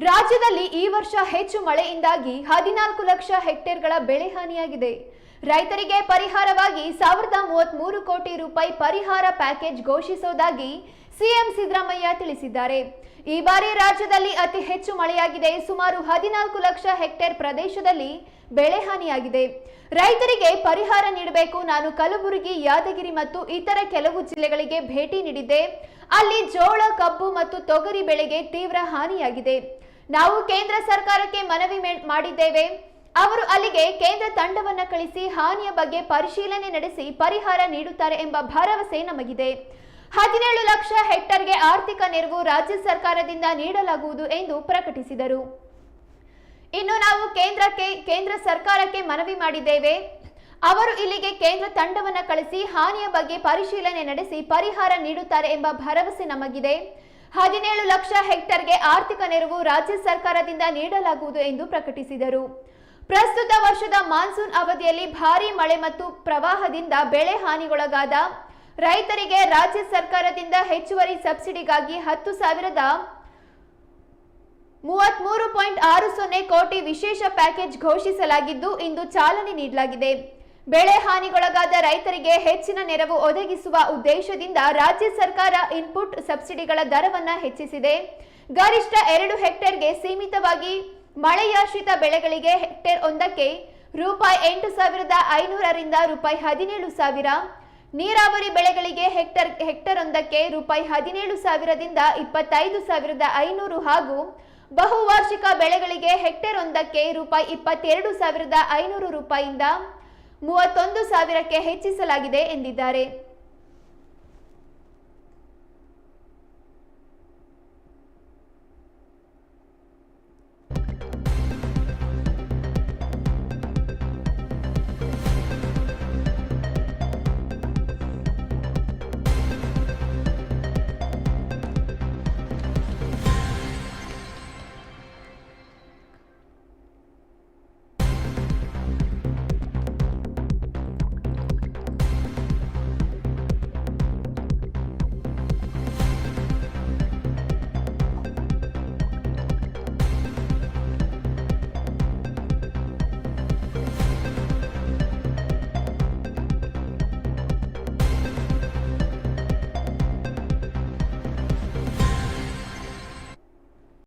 ರಾಜ್ಯದಲ್ಲಿ ಈ ವರ್ಷ ಹೆಚ್ಚು ಮಳೆಯಿಂದಾಗಿ 14 ಲಕ್ಷ ಹೆಕ್ಟೇರ್ಗಳ ಬೆಳೆ ಹಾನಿಯಾಗಿದೆ. ರೈತರಿಗೆ ಪರಿಹಾರವಾಗಿ 1033 ಕೋಟಿ ರೂಪಾಯಿ ಪರಿಹಾರ ಪ್ಯಾಕೇಜ್ ಘೋಷಿಸುವುದಾಗಿ ಸಿಎಂ ಸಿದ್ದರಾಮಯ್ಯ ತಿಳಿಸಿದ್ದಾರೆ. ಈ ಬಾರಿ ರಾಜ್ಯದಲ್ಲಿ ಅತಿ ಹೆಚ್ಚು ಮಳೆಯಾಗಿದೆ. ಸುಮಾರು 14 ಲಕ್ಷ ಹೆಕ್ಟೇರ್ ಪ್ರದೇಶದಲ್ಲಿ ಬೆಳೆ ಹಾನಿಯಾಗಿದೆ. ರೈತರಿಗೆ ಪರಿಹಾರ ನೀಡಬೇಕು. ನಾನು ಕಲಬುರಗಿ, ಯಾದಗಿರಿ ಮತ್ತು ಇತರ ಕೆಲವು ಜಿಲ್ಲೆಗಳಿಗೆ ಭೇಟಿ ನೀಡಿದ್ದೆ. ಅಲ್ಲಿ ಜೋಳ, ಕಬ್ಬು ಮತ್ತು ತೊಗರಿ ಬೆಳೆಗೆ ತೀವ್ರ ಹಾನಿಯಾಗಿದೆ. ನಾವು ಕೇಂದ್ರ ಸರ್ಕಾರಕ್ಕೆ ಮನವಿ ಮಾಡಿದ್ದೇವೆ. ಅವರು ಅಲ್ಲಿಗೆ ಕೇಂದ್ರ ತಂಡವನ್ನು ಕಳಿಸಿ ಹಾನಿಯ ಬಗ್ಗೆ ಪರಿಶೀಲನೆ ನಡೆಸಿ ಪರಿಹಾರ ನೀಡುತ್ತಾರೆ ಎಂಬ ಭರವಸೆ ನಮಗಿದೆ. 17 ಲಕ್ಷ ಹೆಕ್ಟೇರ್ಗೆ ಆರ್ಥಿಕ ನೆರವು ರಾಜ್ಯ ಸರ್ಕಾರದಿಂದ ನೀಡಲಾಗುವುದು ಎಂದು ಪ್ರಕಟಿಸಿದರು. ಇನ್ನು ನಾವು ಕೇಂದ್ರ ಸರ್ಕಾರಕ್ಕೆ ಮನವಿ ಮಾಡಿದ್ದೇವೆ. ಅವರು ಇಲ್ಲಿಗೆ ಕೇಂದ್ರ ತಂಡವನ್ನು ಕಳಿಸಿ ಹಾನಿಯ ಬಗ್ಗೆ ಪರಿಶೀಲನೆ ನಡೆಸಿ ಪರಿಹಾರ ನೀಡುತ್ತಾರೆ ಎಂಬ ಭರವಸೆ ನಮಗಿದೆ. 17 ಲಕ್ಷ ಹೆಕ್ಟೇರ್ಗೆ ಆರ್ಥಿಕ ನೆರವು ರಾಜ್ಯ ಸರ್ಕಾರದಿಂದ ನೀಡಲಾಗುವುದು ಎಂದು ಪ್ರಕಟಿಸಿದರು. ಪ್ರಸ್ತುತ ವರ್ಷದ ಮಾನ್ಸೂನ್ ಅವಧಿಯಲ್ಲಿ ಭಾರೀ ಮಳೆ ಮತ್ತು ಪ್ರವಾಹದಿಂದ ಬೆಳೆ ಹಾನಿಗೊಳಗಾದ ರೈತರಿಗೆ ರಾಜ್ಯ ಸರ್ಕಾರದಿಂದ ಹೆಚ್ಚುವರಿ ಸಬ್ಸಿಡಿಗಾಗಿ 10,033.60 ಕೋಟಿ ವಿಶೇಷ ಪ್ಯಾಕೇಜ್ ಘೋಷಿಸಲಾಗಿದ್ದು ಇಂದು ಚಾಲನೆ ನೀಡಲಾಗಿದೆ. ಬೆಳೆ ಹಾನಿಗೊಳಗಾದ ರೈತರಿಗೆ ಹೆಚ್ಚಿನ ನೆರವು ಒದಗಿಸುವ ಉದ್ದೇಶದಿಂದ ರಾಜ್ಯ ಸರ್ಕಾರ ಇನ್ಪುಟ್ ಸಬ್ಸಿಡಿಗಳ ದರವನ್ನು ಹೆಚ್ಚಿಸಿದೆ. ಗರಿಷ್ಠ 2 ಹೆಕ್ಟೇರ್ಗೆ ಸೀಮಿತವಾಗಿ ಮಳೆಯಾಶ್ರಿತ ಬೆಳೆಗಳಿಗೆ ಹೆಕ್ಟೇರ್ ಒಂದಕ್ಕೆ ರೂಪಾಯಿ 8,500 ರಿಂದ ರೂಪಾಯಿ 17,000, ನೀರಾವರಿ ಬೆಳೆಗಳಿಗೆ ಹೆಕ್ಟೇರ್ ಒಂದಕ್ಕೆ ರೂಪಾಯಿ 17,000 ದಿಂದ 25,500 ಹಾಗೂ ಬಹುವಾರ್ಷಿಕ ಬೆಳೆಗಳಿಗೆ ಹೆಕ್ಟೇರ್ ಒಂದಕ್ಕೆ ರೂಪಾಯಿ 22,500 ರೂಪಾಯಿಯಿಂದ 31,000ಕ್ಕೆ ಹೆಚ್ಚಿಸಲಾಗಿದೆ ಎಂದಿದ್ದಾರೆ.